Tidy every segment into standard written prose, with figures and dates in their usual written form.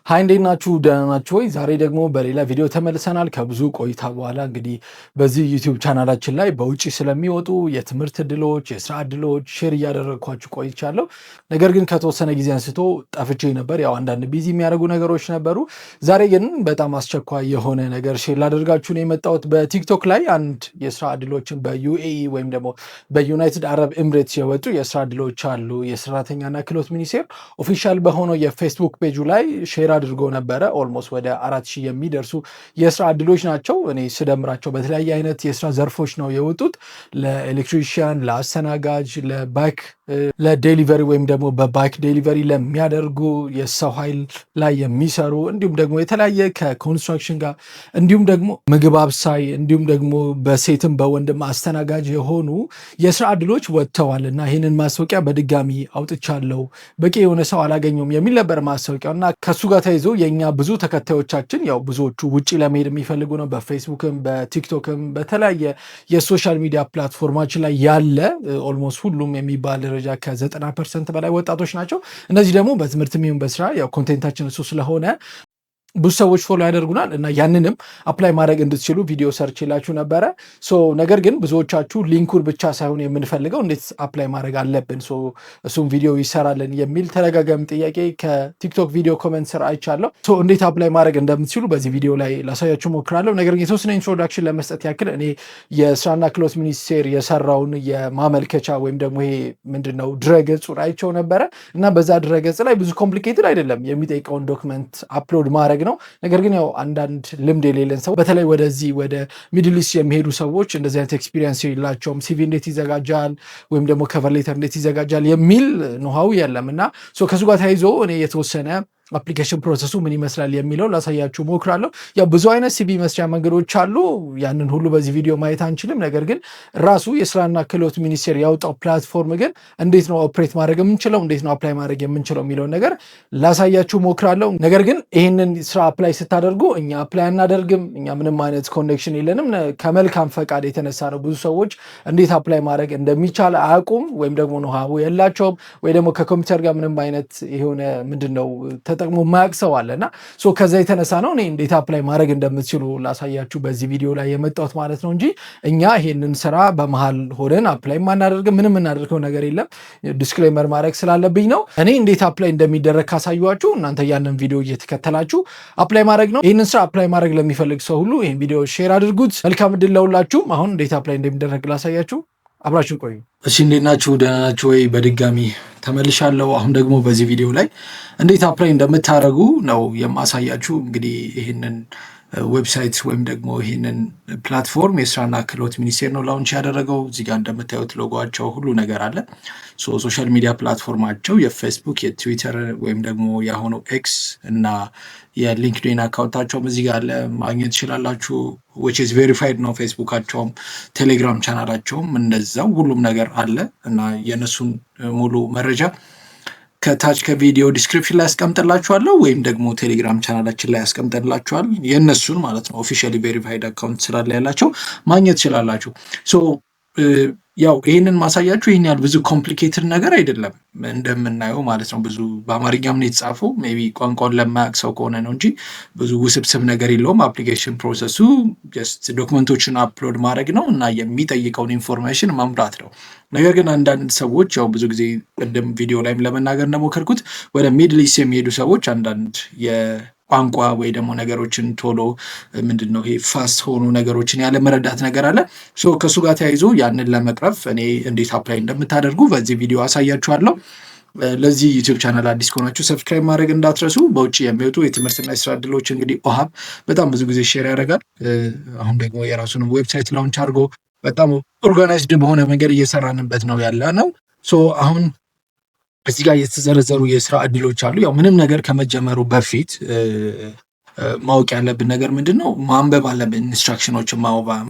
ሃይ እንዴት ናችሁ? ደህና ናችሁ ወይ? ዛሬ ደግሞ በሌላ ቪዲዮ ተመልሰናል። ከብዙ ቆይታ በኋላ እንግዲህ በዚህ ዩቲዩብ ቻናላችን ላይ በውጭ ስለሚወጡ የትምህርት እድሎች፣ የስራ እድሎች ሼር እያደረግኳችሁ ቆይቻለሁ። ነገር ግን ከተወሰነ ጊዜ አንስቶ ጠፍቼ ነበር። ያው አንዳንድ ቢዚ የሚያደርጉ ነገሮች ነበሩ። ዛሬ ግን በጣም አስቸኳይ የሆነ ነገር ሼር ላደርጋችሁ ነው የመጣሁት። በቲክቶክ ላይ አንድ የስራ እድሎችን በዩኤኢ ወይም ደግሞ በዩናይትድ አረብ ኤምሬትስ የወጡ የስራ እድሎች አሉ። የሰራተኛና ክህሎት ሚኒስቴር ኦፊሻል በሆነው የፌስቡክ ፔጁ ላይ ሼር አድርጎ ነበረ። ኦልሞስት ወደ 4000 የሚደርሱ የስራ እድሎች ናቸው። እኔ ስደምራቸው በተለያየ አይነት የስራ ዘርፎች ነው የወጡት። ለኤሌክትሪሽያን፣ ለአስተናጋጅ፣ ለባይክ ለዴሊቨሪ ወይም ደግሞ በባይክ ዴሊቨሪ ለሚያደርጉ የሰው ኃይል ላይ የሚሰሩ እንዲሁም ደግሞ የተለያየ ከኮንስትራክሽን ጋር እንዲሁም ደግሞ ምግብ አብሳይ እንዲሁም ደግሞ በሴትም በወንድም አስተናጋጅ የሆኑ የስራ እድሎች ወጥተዋል እና ይህንን ማስታወቂያ በድጋሚ አውጥቻለሁ። በቂ የሆነ ሰው አላገኘውም የሚል ነበር ማስታወቂያው እና ከሱ ጋር ተይዞ የእኛ ብዙ ተከታዮቻችን ያው ብዙዎቹ ውጭ ለመሄድ የሚፈልጉ ነው። በፌስቡክም በቲክቶክም በተለያየ የሶሻል ሚዲያ ፕላትፎርማችን ላይ ያለ ኦልሞስት ሁሉም የሚባል ደረጃ ከ90% በላይ ወጣቶች ናቸው። እነዚህ ደግሞ በትምህርት የሚሆን በስራ ያው ኮንቴንታችን እሱ ስለሆነ ብዙ ሰዎች ፎሎ ያደርጉናል እና ያንንም አፕላይ ማድረግ እንድትችሉ ቪዲዮ ሰርች ይላችሁ ነበረ። ነገር ግን ብዙዎቻችሁ ሊንኩን ብቻ ሳይሆን የምንፈልገው እንዴት አፕላይ ማድረግ አለብን እሱም ቪዲዮ ይሰራልን የሚል ተደጋጋሚ ጥያቄ ከቲክቶክ ቪዲዮ ኮመንት ስር አይቻለሁ። እንዴት አፕላይ ማድረግ እንደምትችሉ በዚህ ቪዲዮ ላይ ላሳያችሁ ሞክራለሁ። ነገር ግን የተወሰነ ኢንትሮዳክሽን ለመስጠት ያክል እኔ የስራና ክህሎት ሚኒስቴር የሰራውን የማመልከቻ ወይም ደግሞ ይሄ ምንድነው ድረገጹን አይቸው ነበረ እና በዛ ድረገጽ ላይ ብዙ ኮምፕሊኬትድ አይደለም የሚጠይቀውን ዶክመንት አፕሎድ ማድረግ ነው። ነገር ግን ያው አንዳንድ ልምድ የሌለን ሰው በተለይ ወደዚህ ወደ ሚድል ኢስት የሚሄዱ ሰዎች እንደዚህ አይነት ኤክስፒሪየንስ የላቸውም። ሲቪ እንዴት ይዘጋጃል ወይም ደግሞ ከቨር ሌተር እንዴት ይዘጋጃል የሚል ኖሃው የለም እና ከሱ ጋር ተያይዞ እኔ የተወሰነ አፕሊኬሽን ፕሮሰሱ ምን ይመስላል የሚለው ላሳያችሁ ሞክራለሁ። ያው ብዙ አይነት ሲቪ መስሪያ መንገዶች አሉ። ያንን ሁሉ በዚህ ቪዲዮ ማየት አንችልም። ነገር ግን ራሱ የስራና ክህሎት ሚኒስቴር ያወጣው ፕላትፎርም ግን እንዴት ነው ኦፕሬት ማድረግ የምንችለው፣ እንዴት ነው አፕላይ ማድረግ የምንችለው የሚለውን ነገር ላሳያችሁ ሞክራለሁ። ነገር ግን ይህንን ስራ አፕላይ ስታደርጉ እኛ አፕላይ አናደርግም፣ እኛ ምንም አይነት ኮኔክሽን የለንም። ከመልካም ፈቃድ የተነሳ ነው። ብዙ ሰዎች እንዴት አፕላይ ማድረግ እንደሚቻል አያውቁም፣ ወይም ደግሞ ኖሃው የላቸውም፣ ወይ ደግሞ ከኮምፒውተር ጋር ምንም አይነት የሆነ ምንድነው ተጠቅሞ ማያቅ ሰው አለና ከዛ የተነሳ ነው እኔ እንዴት አፕላይ ማድረግ እንደምትችሉ ላሳያችሁ በዚህ ቪዲዮ ላይ የመጣሁት ማለት ነው እንጂ እኛ ይሄንን ስራ በመሃል ሆነን አፕላይ ማናደርግም። ምንም እናደርገው ነገር የለም። ዲስክሌመር ማድረግ ስላለብኝ ነው። እኔ እንዴት አፕላይ እንደሚደረግ ካሳዩዋችሁ እናንተ ያንን ቪዲዮ እየተከተላችሁ አፕላይ ማድረግ ነው። ይህንን ስራ አፕላይ ማድረግ ለሚፈልግ ሰው ሁሉ ይህን ቪዲዮ ሼር አድርጉት። መልካም እድል ለሁላችሁም። አሁን እንዴት አፕላይ እንደሚደረግ ላሳያችሁ። አብራችሁ ቆዩ። እሺ እንዴት ናችሁ? ደህና ናችሁ ወይ? በድጋሚ ተመልሻለሁ። አሁን ደግሞ በዚህ ቪዲዮ ላይ እንዴት አፕላይ እንደምታደርጉ ነው የማሳያችሁ። እንግዲህ ይህንን ዌብሳይት ወይም ደግሞ ይህንን ፕላትፎርም የስራና ክህሎት ሚኒስቴር ነው ላውንች ያደረገው። እዚህ ጋር እንደምታዩት ሎጎቸው ሁሉ ነገር አለ። ሶሻል ሚዲያ ፕላትፎርማቸው የፌስቡክ፣ የትዊተር ወይም ደግሞ የአሁኑ ኤክስ እና የሊንክድኢን አካውንታቸውም እዚህ ጋር ማግኘት ትችላላችሁ። which is verified ነው። ፌስቡካቸውም ቴሌግራም ቻናላቸውም እንደዛው ሁሉም ነገር አለ እና የነሱን ሙሉ መረጃ ከታች ከቪዲዮ ዲስክሪፕሽን ላይ ያስቀምጥላችኋለሁ ወይም ደግሞ ቴሌግራም ቻናላችን ላይ ያስቀምጥላችኋል። የነሱን ማለት ነው ኦፊሻሊ ቬሪፋይድ አካውንት ስላለ ያላቸው ማግኘት ትችላላችሁ። ያው ይህንን ማሳያችሁ ይህን ያህል ብዙ ኮምፕሊኬትድ ነገር አይደለም እንደምናየው ማለት ነው። ብዙ በአማርኛም ነው የተጻፈው። ሜይ ቢ ቋንቋውን ለማያውቅ ሰው ከሆነ ነው እንጂ ብዙ ውስብስብ ነገር የለውም። አፕሊኬሽን ፕሮሰሱ ጀስት ዶክመንቶችን አፕሎድ ማድረግ ነው እና የሚጠይቀውን ኢንፎርሜሽን መምራት ነው። ነገር ግን አንዳንድ ሰዎች ያው ብዙ ጊዜ ቅድም ቪዲዮ ላይም ለመናገር እንደሞከርኩት ወደ ሚድል ኢስት የሚሄዱ ሰዎች አንዳንድ ቋንቋ ወይ ደግሞ ነገሮችን ቶሎ ምንድነው ይሄ ፋስት ሆኑ ነገሮችን ያለ መረዳት ነገር አለ። ከሱ ጋር ተያይዞ ያንን ለመቅረፍ እኔ እንዴት አፕላይ እንደምታደርጉ በዚህ ቪዲዮ አሳያችኋለሁ። ለዚህ ዩቲዩብ ቻናል አዲስ ከሆናችሁ ሰብስክራይብ ማድረግ እንዳትረሱ። በውጭ የሚወጡ የትምህርትና የስራ እድሎች እንግዲህ ኦሃብ በጣም ብዙ ጊዜ ሼር ያደርጋል። አሁን ደግሞ የራሱን ዌብሳይት ላውንች አድርጎ በጣም ኦርጋናይዝድ በሆነ መንገድ እየሰራንበት ነው ያለ ነው። አሁን እዚህ ጋር የተዘረዘሩ የስራ እድሎች አሉ። ያው ምንም ነገር ከመጀመሩ በፊት ማወቅ ያለብን ነገር ምንድን ነው? ማንበብ አለብን። ኢንስትራክሽኖችን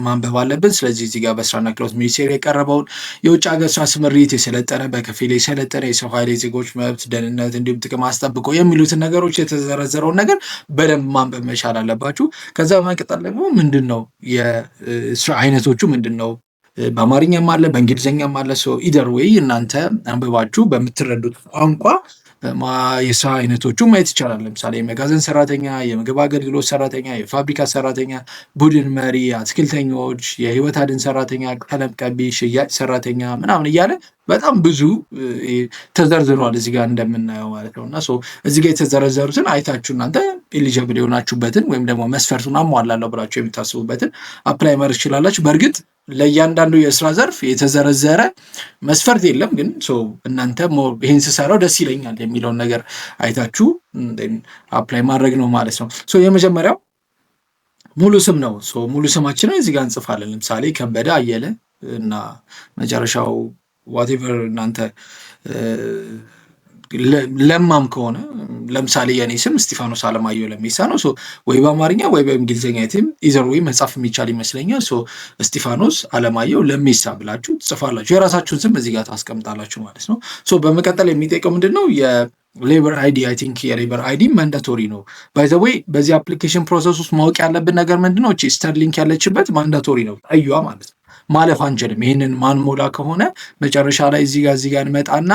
ማንበብ አለብን። ስለዚህ እዚህ ጋር በስራና ክህሎት ሚኒስቴር የቀረበውን የውጭ ሀገር ስራ ስምሪት፣ የሰለጠነ በከፊል የሰለጠነ የሰው ኃይል፣ የዜጎች መብት፣ ደህንነት እንዲሁም ጥቅም አስጠብቆ የሚሉትን ነገሮች የተዘረዘረውን ነገር በደንብ ማንበብ መቻል አለባችሁ። ከዛ በመቀጠል ደግሞ ምንድን ነው የስራ አይነቶቹ ምንድን ነው? በአማርኛም አለ በእንግሊዝኛም አለ። ኢደር ዌይ እናንተ አንብባችሁ በምትረዱት ቋንቋ የስራ አይነቶቹ ማየት ይቻላል። ለምሳሌ የመጋዘን ሰራተኛ፣ የምግብ አገልግሎት ሰራተኛ፣ የፋብሪካ ሰራተኛ፣ ቡድን መሪ፣ አትክልተኞች፣ የህይወት አድን ሰራተኛ፣ ቀለም ቀቢ፣ ሽያጭ ሰራተኛ ምናምን እያለ በጣም ብዙ ተዘርዝሯል እዚህ ጋር እንደምናየው ማለት ነው። እና እዚህ ጋር የተዘረዘሩትን አይታችሁ እናንተ ኤሊጀብል የሆናችሁበትን ወይም ደግሞ መስፈርቱን አሟላለሁ ብላችሁ የምታስቡበትን አፕላይ ማድረግ ትችላላችሁ። በእርግጥ ለእያንዳንዱ የስራ ዘርፍ የተዘረዘረ መስፈርት የለም፣ ግን እናንተ ይህን ስሰራው ደስ ይለኛል የሚለውን ነገር አይታችሁ አፕላይ ማድረግ ነው ማለት ነው። የመጀመሪያው ሙሉ ስም ነው። ሙሉ ስማችንን እዚህ ጋር እንጽፋለን። ለምሳሌ ከበደ አየለ እና መጨረሻው ዋቴቨር እናንተ ለማም ከሆነ ለምሳሌ የኔ ስም እስጢፋኖስ አለማየሁ ለሚሳ ነው። ወይ በአማርኛ ወይ በእንግሊዝኛ የትም ኢዘር ወይ መጻፍ የሚቻል ይመስለኛል። እስጢፋኖስ አለማየሁ ለሚሳ ብላችሁ ትጽፋላችሁ። የራሳችሁን ስም እዚህ ጋር ታስቀምጣላችሁ ማለት ነው። በመቀጠል የሚጠይቀው ምንድን ነው? የሌበር አይዲ አይ ቲንክ የሌበር አይዲ ማንዳቶሪ ነው። ባይ ዘ ዌይ በዚህ አፕሊኬሽን ፕሮሰስ ውስጥ ማወቅ ያለብን ነገር ምንድን ነው? ስተርሊንክ ያለችበት ማንዳቶሪ ነው፣ ጠዩዋ ማለት ነው። ማለፍ አንችልም። ይህንን ማንሞላ ከሆነ መጨረሻ ላይ እዚህ ጋር እንመጣና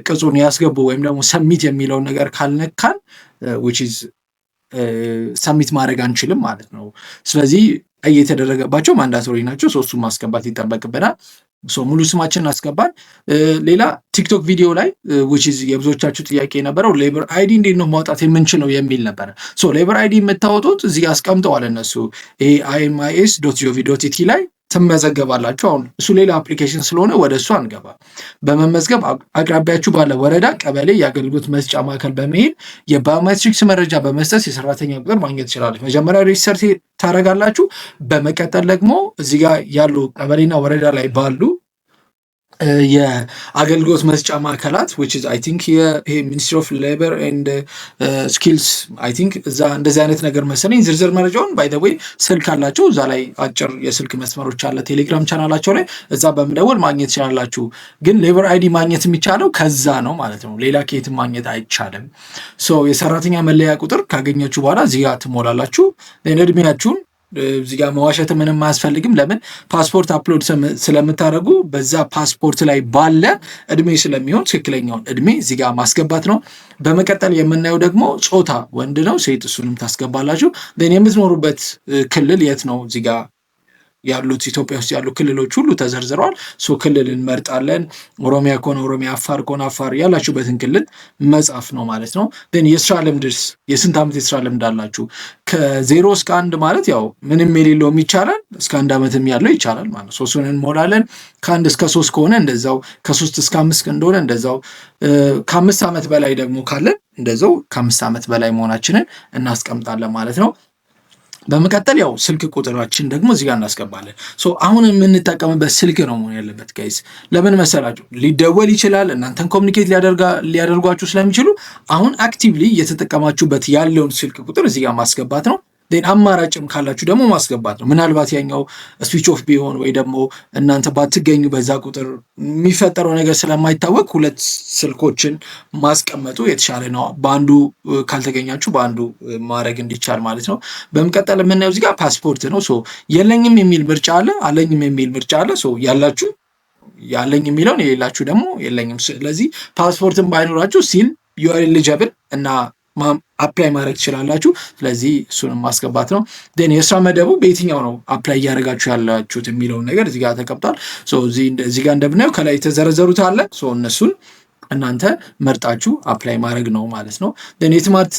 ቅጹን ያስገቡ ወይም ደግሞ ሰሚት የሚለውን ነገር ካልነካን which is ሰሚት ማድረግ አንችልም ማለት ነው። ስለዚህ የተደረገባቸው ማንዳቶሪ ናቸው። ሶስቱን ማስገባት ይጠበቅብናል። ሙሉ ስማችንን አስገባን። ሌላ ቲክቶክ ቪዲዮ ላይ which is የብዙዎቻችሁ ጥያቄ የነበረው ሌበር አይዲ እንዴት ነው ማውጣት የምንችለው የሚል ነበረ። ሌበር አይዲ የምታወጡት እዚህ አስቀምጠዋል እነሱ aimis.gov.it ላይ ትመዘገባላችሁ። አሁን እሱ ሌላ አፕሊኬሽን ስለሆነ ወደ እሱ አንገባ። በመመዝገብ አቅራቢያችሁ ባለ ወረዳ፣ ቀበሌ የአገልግሎት መስጫ ማዕከል በመሄድ የባዮሜትሪክስ መረጃ በመስጠት የሰራተኛ ቁጥር ማግኘት ትችላለች። መጀመሪያ ሬጅስተር ታደርጋላችሁ። በመቀጠል ደግሞ እዚህ ጋር ያሉ ቀበሌና ወረዳ ላይ ባሉ የአገልግሎት መስጫ ማዕከላት which is I think ይሄ ሚኒስትሪ ኦፍ ሌበር ኤንድ ስኪልስ I think እዛ እንደዚህ አይነት ነገር መሰለኝ። ዝርዝር መረጃውን ባይ ዘ ዌይ ስልክ አላቸው እዛ ላይ አጭር የስልክ መስመሮች አለ ቴሌግራም ቻናላቸው ላይ እዛ በመደወል ማግኘት ይችላላችሁ። ግን ሌበር አይዲ ማግኘት የሚቻለው ከዛ ነው ማለት ነው። ሌላ ከየትም ማግኘት አይቻልም። የሰራተኛ መለያ ቁጥር ካገኛችሁ በኋላ እዚህ ጋር ትሞላላችሁ። እድሜያችሁን እዚህ ጋር መዋሸት ምንም አያስፈልግም። ለምን ፓስፖርት አፕሎድ ስለምታደርጉ በዛ ፓስፖርት ላይ ባለ እድሜ ስለሚሆን ትክክለኛውን እድሜ እዚህ ጋር ማስገባት ነው። በመቀጠል የምናየው ደግሞ ጾታ ወንድ ነው ሴት፣ እሱንም ታስገባላችሁ። የምትኖሩበት ክልል የት ነው? እዚህ ጋር ያሉት ኢትዮጵያ ውስጥ ያሉ ክልሎች ሁሉ ተዘርዝረዋል። ክልል እንመርጣለን። ኦሮሚያ ከሆነ ኦሮሚያ፣ አፋር ከሆነ አፋር፣ ያላችሁበትን ክልል መጻፍ ነው ማለት ነው። የስራ ልምድስ የስንት ዓመት የስራ ልምድ አላችሁ? ከ0 እስከ 1 ማለት ያው ምንም የሌለውም ይቻላል፣ እስከ 1 ዓመትም ያለው ይቻላል ማለት ነው። እሱን እንሞላለን። ከ1 እስከ 3 ከሆነ እንደዛው፣ ከ3 እስከ 5 እንደሆነ እንደዛው፣ ከ5 ዓመት በላይ ደግሞ ካለን እንደዛው ከ5 ዓመት በላይ መሆናችንን እናስቀምጣለን ማለት ነው። በመቀጠል ያው ስልክ ቁጥራችን ደግሞ እዚህ ጋር እናስገባለን። አሁን የምንጠቀምበት ስልክ ነው መሆን ያለበት ጋይስ። ለምን መሰላችሁ? ሊደወል ይችላል፣ እናንተን ኮሚኒኬት ሊያደርጓችሁ ስለሚችሉ አሁን አክቲቭሊ እየተጠቀማችሁበት ያለውን ስልክ ቁጥር እዚህ ጋር ማስገባት ነው። አማራጭም ካላችሁ ደግሞ ማስገባት ነው። ምናልባት ያኛው ስዊች ኦፍ ቢሆን ወይ ደግሞ እናንተ ባትገኙ በዛ ቁጥር የሚፈጠረው ነገር ስለማይታወቅ 2 ስልኮችን ማስቀመጡ የተሻለ ነው። በአንዱ ካልተገኛችሁ በአንዱ ማድረግ እንዲቻል ማለት ነው። በመቀጠል የምናየው እዚህ ጋር ፓስፖርት ነው። የለኝም የሚል ምርጫ አለ፣ አለኝም የሚል ምርጫ አለ። ያላችሁ ያለኝ የሚለውን የሌላችሁ ደግሞ የለኝም። ስለዚህ ፓስፖርትን ባይኖራችሁ ሲል ዩ አር ኤሊጂብል እና አፕላይ ማድረግ ትችላላችሁ። ስለዚህ እሱንም ማስገባት ነው። የስራ መደቡ በየትኛው ነው አፕላይ እያደረጋችሁ ያላችሁት የሚለውን ነገር እዚህ ጋር ተቀምጧል። እዚህ ጋር እንደምናየው ከላይ የተዘረዘሩት አለ። እነሱን እናንተ መርጣችሁ አፕላይ ማድረግ ነው ማለት ነው። የትምህርት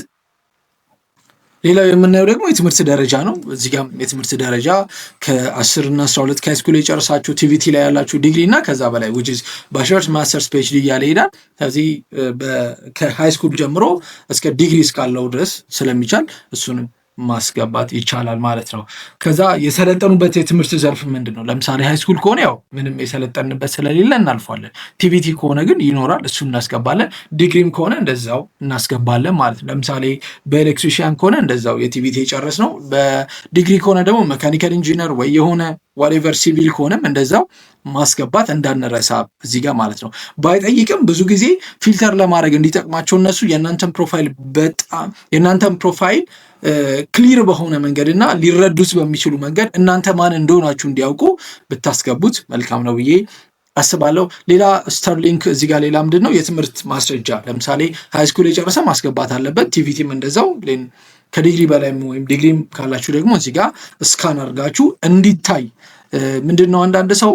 ሌላው የምናየው ደግሞ የትምህርት ደረጃ ነው። እዚህ ጋር የትምህርት ደረጃ ከ10 እና 12 ከሃይስኩል የጨረሳችሁ ቲቪቲ ላይ ያላችሁ ዲግሪ እና ከዛ በላይ which is ባችለርስ፣ ማስተርስ፣ ፒኤችዲ እያለ ይሄዳል። ስለዚህ ከሃይስኩል ጀምሮ እስከ ዲግሪ እስካለው ድረስ ስለሚቻል እሱንም ማስገባት ይቻላል ማለት ነው። ከዛ የሰለጠኑበት የትምህርት ዘርፍ ምንድን ነው? ለምሳሌ ሃይስኩል ከሆነ ያው ምንም የሰለጠንበት ስለሌለ እናልፏለን። ቲቪቲ ከሆነ ግን ይኖራል፣ እሱ እናስገባለን። ዲግሪም ከሆነ እንደዛው እናስገባለን ማለት ነው። ለምሳሌ በኤሌክትሪሽያን ከሆነ እንደዛው የቲቪቲ የጨረስ ነው። በዲግሪ ከሆነ ደግሞ መካኒካል ኢንጂነር ወይ የሆነ ዋሬቨር ሲቪል ከሆነም እንደዛው ማስገባት እንዳንረሳ እዚህ ጋር ማለት ነው። ባይጠይቅም ብዙ ጊዜ ፊልተር ለማድረግ እንዲጠቅማቸው እነሱ የእናንተን ፕሮፋይል ክሊር በሆነ መንገድ እና ሊረዱት በሚችሉ መንገድ እናንተ ማን እንደሆናችሁ እንዲያውቁ ብታስገቡት መልካም ነው ብዬ አስባለሁ። ሌላ ስተርሊንክ እዚህ ጋር ሌላ ምንድን ነው የትምህርት ማስረጃ ለምሳሌ ሃይስኩል የጨረሰ ማስገባት አለበት። ቲቪቲም እንደዛው ከዲግሪ በላይ ወይም ዲግሪም ካላችሁ ደግሞ እዚህ ጋር ስካን አድርጋችሁ እንዲታይ ምንድን ነው አንዳንድ ሰው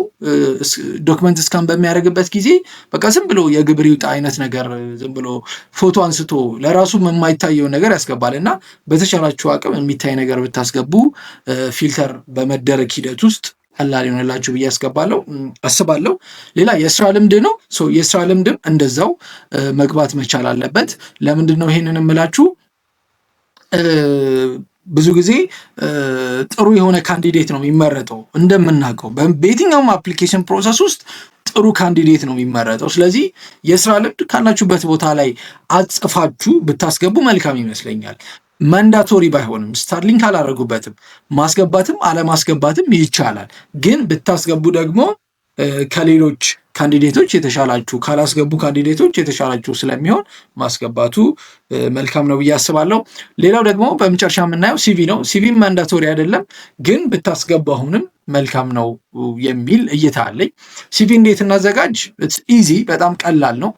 ዶክመንት ስካን በሚያደርግበት ጊዜ በቃ ዝም ብሎ የግብር ይውጣ አይነት ነገር ዝም ብሎ ፎቶ አንስቶ ለራሱ የማይታየውን ነገር ያስገባል እና በተቻላችሁ አቅም የሚታይ ነገር ብታስገቡ ፊልተር በመደረግ ሂደት ውስጥ ቀላል ይሆንላችሁ ብዬ አስባለሁ። ሌላ የስራ ልምድ ነው። የስራ ልምድም እንደዛው መግባት መቻል አለበት። ለምንድን ነው ይሄንን የምላችሁ? ብዙ ጊዜ ጥሩ የሆነ ካንዲዴት ነው የሚመረጠው። እንደምናውቀው በየትኛውም አፕሊኬሽን ፕሮሰስ ውስጥ ጥሩ ካንዲዴት ነው የሚመረጠው። ስለዚህ የስራ ልምድ ካላችሁበት ቦታ ላይ አጽፋችሁ ብታስገቡ መልካም ይመስለኛል። ማንዳቶሪ ባይሆንም ስታርሊንክ አላደረጉበትም፣ ማስገባትም አለማስገባትም ይቻላል። ግን ብታስገቡ ደግሞ ከሌሎች ካንዲዴቶች የተሻላችሁ ካላስገቡ ካንዲዴቶች የተሻላችሁ ስለሚሆን ማስገባቱ መልካም ነው ብዬ አስባለሁ። ሌላው ደግሞ በመጨረሻ የምናየው ሲቪ ነው። ሲቪ ማንዳቶሪ አይደለም፣ ግን ብታስገቡ አሁንም መልካም ነው የሚል እይታ አለኝ። ሲቪ እንዴት እናዘጋጅ? ኢዚ፣ በጣም ቀላል ነው።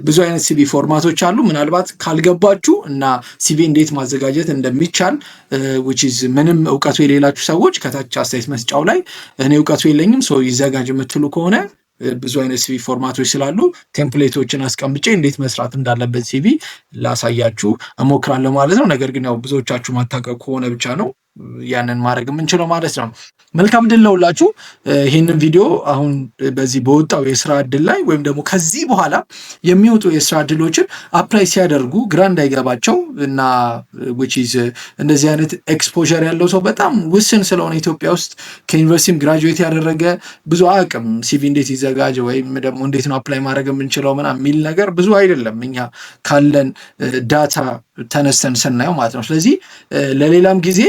ብዙ አይነት ሲቪ ፎርማቶች አሉ። ምናልባት ካልገባችሁ እና ሲቪ እንዴት ማዘጋጀት እንደሚቻል ምንም እውቀቱ የሌላችሁ ሰዎች ከታች አስተያየት መስጫው ላይ እኔ እውቀቱ የለኝም ሰው ይዘጋጅ የምትሉ ከሆነ ብዙ አይነት ሲቪ ፎርማቶች ስላሉ ቴምፕሌቶችን አስቀምጬ እንዴት መስራት እንዳለበት ሲቪ ላሳያችሁ እሞክራለሁ ማለት ነው። ነገር ግን ያው ብዙዎቻችሁ ማታውቁ ከሆነ ብቻ ነው ያንን ማድረግ የምንችለው ማለት ነው። መልካም ድል ለሁላችሁ። ይህንን ቪዲዮ አሁን በዚህ በወጣው የስራ እድል ላይ ወይም ደግሞ ከዚህ በኋላ የሚወጡ የስራ እድሎችን አፕላይ ሲያደርጉ ግራ እንዳይገባቸው እና እንደዚህ አይነት ኤክስፖዠር ያለው ሰው በጣም ውስን ስለሆነ ኢትዮጵያ ውስጥ ከዩኒቨርሲቲም ግራጁዌት ያደረገ ብዙ አቅም ሲቪ እንዴት ይዘጋጅ ወይም ደግሞ እንዴት ነው አፕላይ ማድረግ የምንችለው ምናምን የሚል ነገር ብዙ አይደለም እኛ ካለን ዳታ ተነስተን ስናየው ማለት ነው። ስለዚህ ለሌላም ጊዜ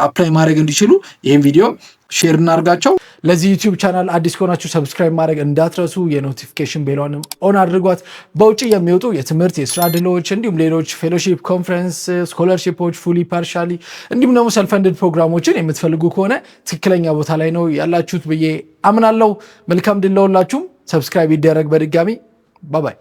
አፕላይ ማድረግ እንዲችሉ ይህን ቪዲዮ ሼር እናርጋቸው። ለዚህ ዩቲዩብ ቻናል አዲስ ከሆናችሁ ሰብስክራይብ ማድረግ እንዳትረሱ፣ የኖቲፊኬሽን ቤሏንም ኦን አድርጓት። በውጭ የሚወጡ የትምህርት የስራ ዕድሎች እንዲሁም ሌሎች ፌሎሺፕ፣ ኮንፈረንስ፣ ስኮለርሺፖች ፉሊ ፓርሻሊ እንዲሁም ደግሞ ሰልፍ ፈንድድ ፕሮግራሞችን የምትፈልጉ ከሆነ ትክክለኛ ቦታ ላይ ነው ያላችሁት ብዬ አምናለሁ። መልካም ድል ለሁላችሁም። ሰብስክራይብ ይደረግ። በድጋሚ ባባይ